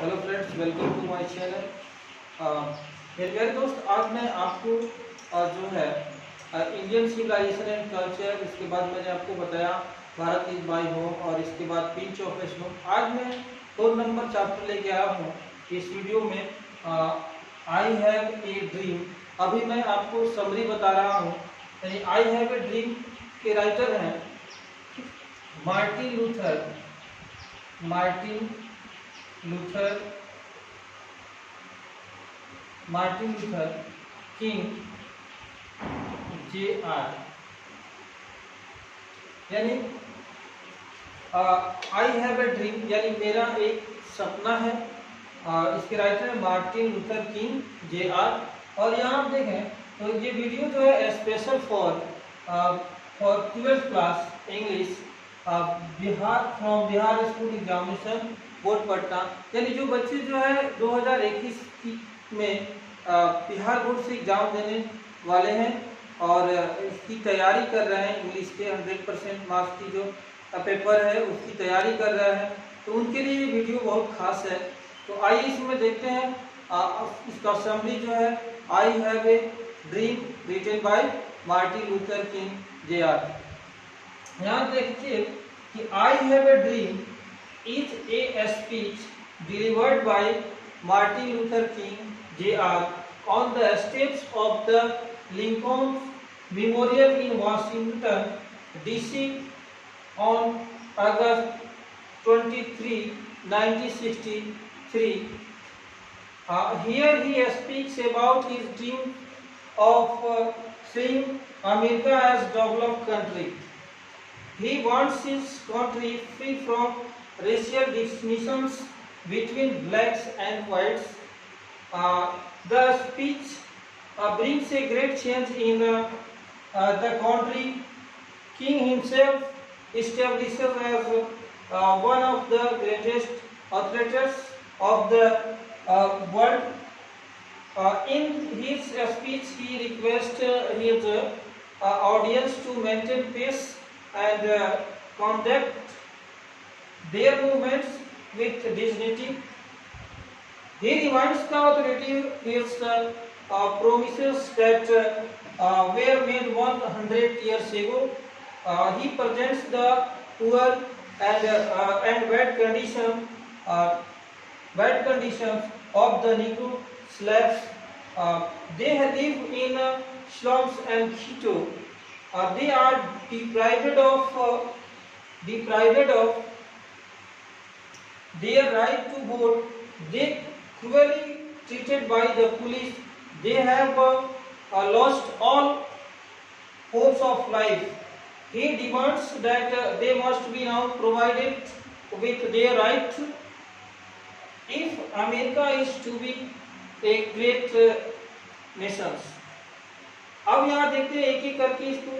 Hello friends, welcome to my channel. मेरे प्यारे दोस्त, आज मैं आपको जो है इंडियन सिविलाइजेशन एंड कल्चर, इसके बाद मैंने आपको बताया भारत इज माय होम और इसके बाद पिंच ऑफ ए स्नो। आज मैं 4 नंबर चैप्टर लेके आया हूँ इस वीडियो में। आई हैव ए ड्रीम। अभी मैं आपको समरी बता रहा हूँ। आई हैव ए ड्रीम के राइटर हैं मार्टिन लूथर किंग JR। यानी आई हैव ए ड्रीम यानी मेरा एक सपना है। इसके राइटर है मार्टिन लूथर किंग JR। और यहाँ आप देखें तो ये वीडियो जो है special for 12th class English Bihar school examination board Patna. यानी जो बच्चे जो है 2021 में बिहार बोर्ड से एग्जाम देने वाले हैं और इसकी तैयारी कर रहे हैं, इंग्लिश के 100% मार्क्स की जो पेपर है उसकी तैयारी कर रहे हैं, तो उनके लिए ये वीडियो बहुत खास है। तो आइए इसमें देखते हैं इसका समरी जो है I have a dream written by Martin Luther King JR। यहाँ देखिए कि I have a dream is a speech delivered by Martin Luther King JR on the steps of the Lincoln Memorial in Washington DC on August 23, 1963. Here he speaks about his dream of seeing America as developed country. He wants his country free from racial distinctions between blacks and whites. The speech brings a great change in the country. King himself establishes as one of the greatest authorities of the world. In his speech, he requests his audience to maintain peace and conduct their movements with dignity. He reminds the authority his promises that were made 100 years ago. He presents the poor and bad conditions of the Negro slaves. They live in slums and ghetto. They are deprived of their right to vote. They cruelly treated by the police. They have lost all hopes of life. He demands that they must be now provided with their right if America is to be a great nation. अब यहाँ देखते हैं एक एक करके इसको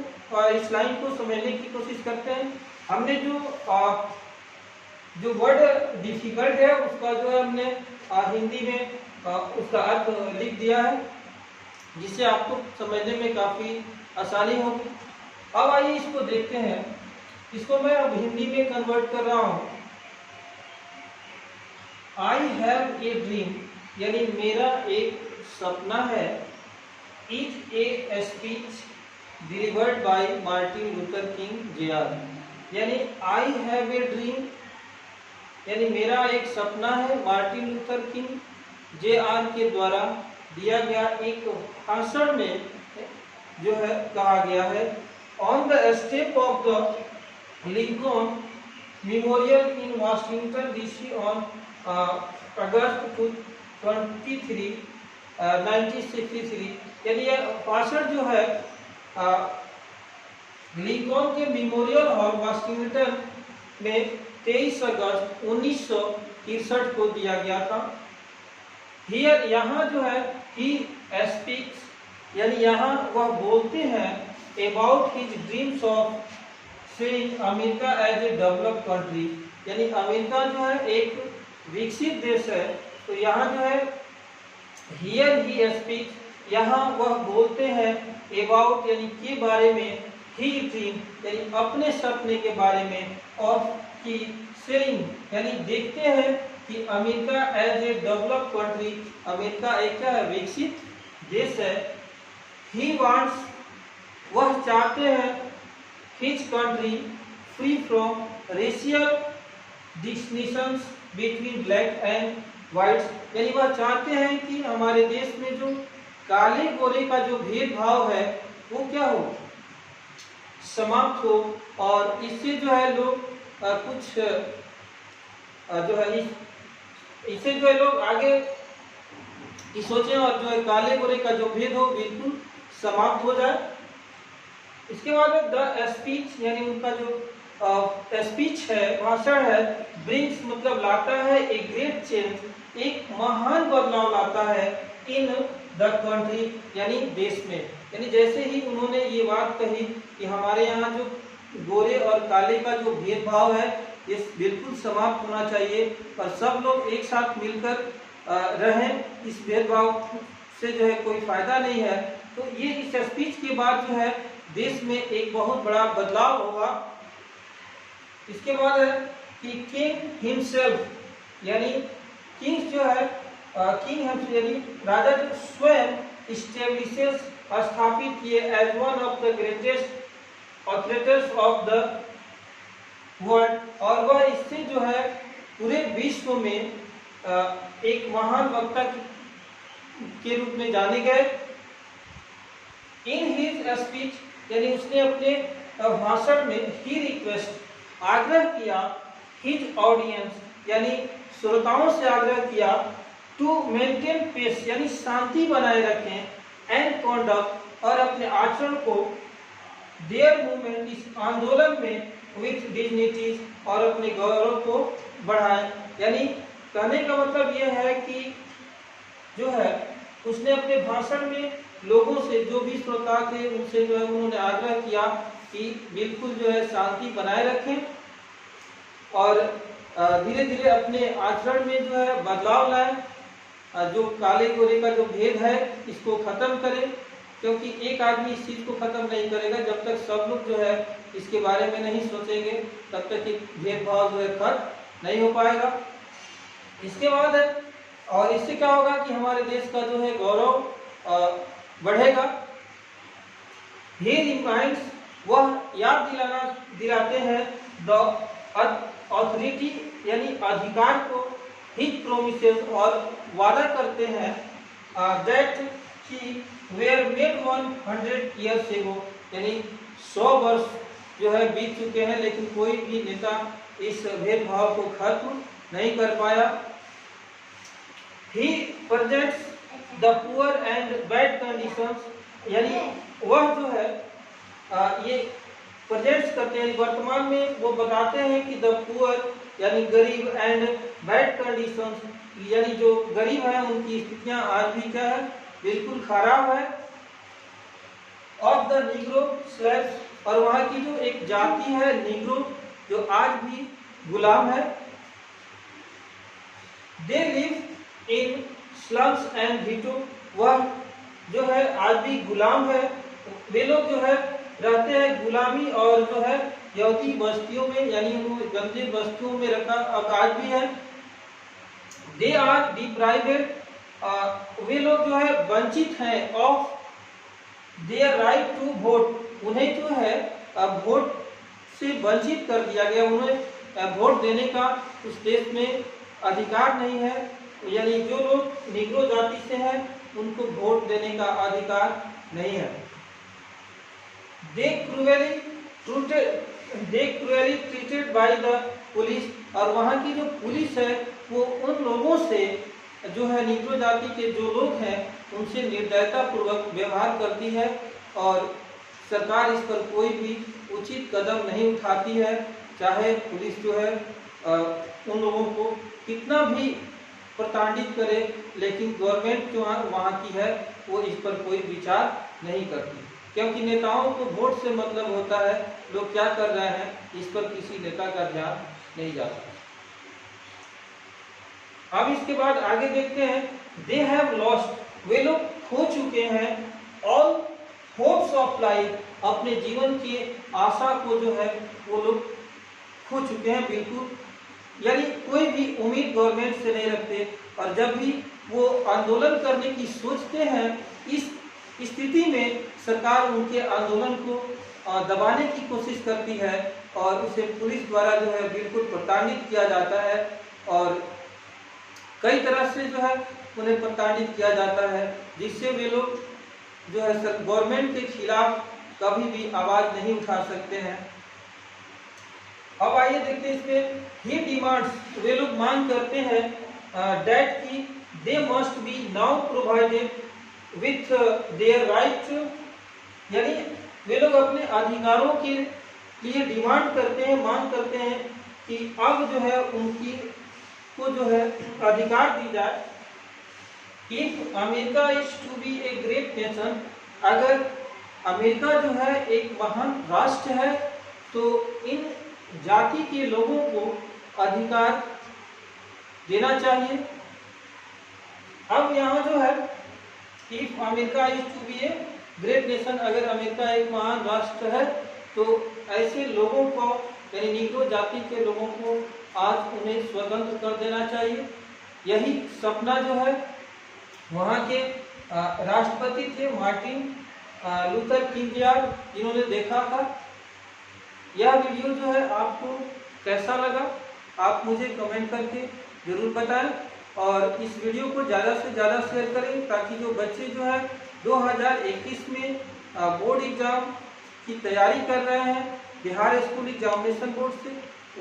इस line को समझने की कोशिश करते हैं। हमने जो वर्ड डिफिकल्ट है उसका जो है हमने हिंदी में उसका अर्थ लिख दिया है, जिससे आपको समझने में काफी आसानी होगी। अब आइए इसको देखते हैं। इसको मैं अब हिंदी में कन्वर्ट कर रहा हूं। आई हैव ए ड्रीम यानी मेरा एक सपना है। Is a speech delivered by Martin Luther King JR। यानी आई हैव ए ड्रीम यानी मेरा एक सपना है, मार्टिन लूथर किंग JR के द्वारा दिया गया एक भाषण में जो है कहा गया है on the step of the Lincoln memorial in Washington DC on August 23, 1963। यानी यह भाषण जो है लिंकन के मेमोरियल हॉल वाशिंगटन में 23 अगस्त 1963 को दिया गया था। हियर यहाँ जो है ही स्पीक्स यानी यहाँ वह बोलते हैं about his dreams of seeing America as a developed country. यानी अमेरिका जो है एक विकसित देश है, तो यहाँ जो है हियर ही स्पीक्स यहाँ वह बोलते हैं अबाउट यानी के बारे में, ही ड्रीम यानी अपने सपने के बारे में, और की सेइंग यानी देखते हैं कि America as a developed country, America एक क्या है, विकसित देश है। ही वांट्स, वह चाहते हैं, his country free from racial distinctions between black and whites, यानी वह चाहते हैं कि हमारे देश में जो काले गोरे का जो भेदभाव है वो क्या हो, समाप्त हो। और इससे जो है लोग कुछ जो है इससे जो है लोग आगे सोचें और जो है काले गोरे का जो भेद हो बिल्कुल समाप्त हो जाए। इसके बाद द स्पीच, यानी उनका जो स्पीच है, भाषण है, ब्रिंग्स मतलब लाता है, ए ग्रेट चेंज, एक महान बदलाव लाता है, इन द कंट्री यानी देश में। यानी जैसे ही उन्होंने ये बात कही कि हमारे यहाँ जो गोरे और काले का जो भेदभाव है ये बिल्कुल समाप्त होना चाहिए और सब लोग एक साथ मिलकर रहें, इस भेदभाव से जो है कोई फायदा नहीं है। तो ये इस स्पीच के बाद जो है देश में एक बहुत बड़ा बदलाव होगा। इसके बाद है कि किंग हिमसेल्फ, यानी किंग जो है किंग यानी राजा जो स्वयं इस्टेब्लिशेस, स्थापित किए, as one of the greatest authorities of the world, और वह इससे जो है पूरे विश्व में एक महान वक्ता के रूप में जाने गए। इन हिज स्पीच, यानी उसने अपने भाषण में ही रिक्वेस्ट, आग्रह किया, हिज ऑडियंस यानी श्रोताओं से आग्रह किया, टू मेंटेन पीस यानी शांति बनाए रखें, एंड कॉन्डक्ट और अपने आचरण को, देयर मूवमेंट इस आंदोलन में, विथ डिग्निटीज और अपने गौरव को बढ़ाएं। यानी कहने का मतलब यह है कि जो है उसने अपने भाषण में लोगों से, जो भी श्रोता थे उनसे जो है उन्होंने आग्रह किया कि बिल्कुल जो है शांति बनाए रखें और धीरे धीरे अपने आचरण में जो है बदलाव लाएं, जो काले गोरे का जो भेद है इसको खत्म करें, क्योंकि एक आदमी इस चीज को खत्म नहीं करेगा जब तक सब लोग जो है इसके बारे में नहीं सोचेंगे, तब तक ये भेदभाव जो है खत्म नहीं हो पाएगा। इसके बाद है, और इससे क्या होगा कि हमारे देश का जो है गौरव बढ़ेगा। ही रिमाइंड्स, वह याद दिलाते हैं, द ऑथोरिटी यानी अधिकार को, हिज प्रोमिसेस और वादा करते हैं, दैट कि वेयर मेड 100 ईयर्स एगो, यानी 100 वर्ष जो है बीत चुके हैं लेकिन कोई भी नेता इस भेदभाव को खत्म नहीं कर पाया। He presents the poor and bad conditions, यानी वह जो है ये प्रेजेंट्स करते हैं, वर्तमान में वो बताते हैं कि द पुअर यानी गरीब, एंड बैड कंडीशंस यानी जो गरीब है उनकी स्थितियां आज भी क्या है, बिल्कुल खराब है। ऑफ द निग्रो स्लेव्स, और वहाँ की जो एक जाति है निग्रो जो आज भी गुलाम है। They live in slums and ghetto, वह जो है आज भी गुलाम है, वे लोग जो है रहते हैं गुलामी और जो है यहूदी बस्तियों में, यानी उन्होंने गंदे बस्तियों में रखा अब आज भी है। दे आर डिप्राइवेड, वे लोग जो है वंचित हैं, of their right to vote, उन्हें जो है वोट से वंचित कर दिया गया, उन्हें वोट देने का उस देश में अधिकार नहीं है, यानी जो लोग निग्रो जाति से हैं उनको वोट देने का अधिकार नहीं है। They cruelly treated by the police, और वहाँ की जो पुलिस है वो उन लोगों से जो है निग्रो जाति के जो लोग हैं उनसे निर्दयता पूर्वक व्यवहार करती है और सरकार इस पर कोई भी उचित कदम नहीं उठाती है, चाहे पुलिस जो है उन लोगों को कितना भी प्रताड़ित करे, लेकिन गवर्नमेंट जो वहाँ की है वो इस पर कोई विचार नहीं करती, क्योंकि नेताओं को वोट से मतलब होता है, लोग क्या कर रहे हैं इस पर किसी नेता का ध्यान नहीं जाता। अब इसके बाद आगे देखते हैं, दे हैव लॉस्ट, वे लोग खो चुके हैं, ऑल होप्स ऑफ लाइफ, अपने जीवन की आशा को जो है वो लोग खो चुके हैं, बिल्कुल यानी कोई भी उम्मीद गवर्नमेंट से नहीं रखते, और जब भी वो आंदोलन करने की सोचते हैं, इस स्थिति में सरकार उनके आंदोलन को दबाने की कोशिश करती है और उसे पुलिस द्वारा जो है बिल्कुल प्रताड़ित किया जाता है, और कई तरह से जो है उन्हें प्रताड़ित किया जाता है, जिससे वे लोग जो है गवर्नमेंट के खिलाफ कभी भी आवाज नहीं उठा सकते हैं। अब आइए देखते हैं इसमें ही डिमांड्स, वे लोग मांग करते हैं दैट की they must be now provided with their right, यानी वे लोग अपने अधिकारों के लिए डिमांड करते हैं, मांग करते हैं कि अब जो है उनकी को जो है अधिकार दी जाए। If America is to be a great nation, अगर अमेरिका जो है एक महान राष्ट्र है तो इन जाति के लोगों को अधिकार देना चाहिए। अब यहाँ जो है if America is to be a great nation, अगर अमेरिका एक महान राष्ट्र है तो ऐसे लोगों को यानी नीग्रो जाति के लोगों को आज उन्हें स्वतंत्र कर देना चाहिए। यही सपना जो है वहाँ के राष्ट्रपति थे मार्टिन लूथर किंग जूनियर, जिन्होंने देखा था। यह वीडियो जो है आपको कैसा लगा आप मुझे कमेंट करके जरूर बताएं, और इस वीडियो को ज़्यादा से ज़्यादा शेयर करें ताकि जो बच्चे जो है 2021 में बोर्ड एग्जाम की तैयारी कर रहे हैं बिहार स्कूल एग्जामिनेशन बोर्ड से,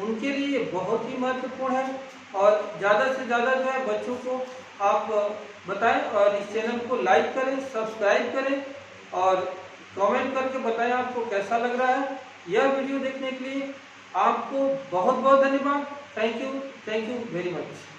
उनके लिए बहुत ही महत्वपूर्ण है। और ज़्यादा से ज़्यादा जो है बच्चों को आप बताएं और इस चैनल को लाइक करें, सब्सक्राइब करें और कमेंट करके बताएं आपको कैसा लग रहा है। यह वीडियो देखने के लिए आपको बहुत बहुत धन्यवाद। Thank you very much.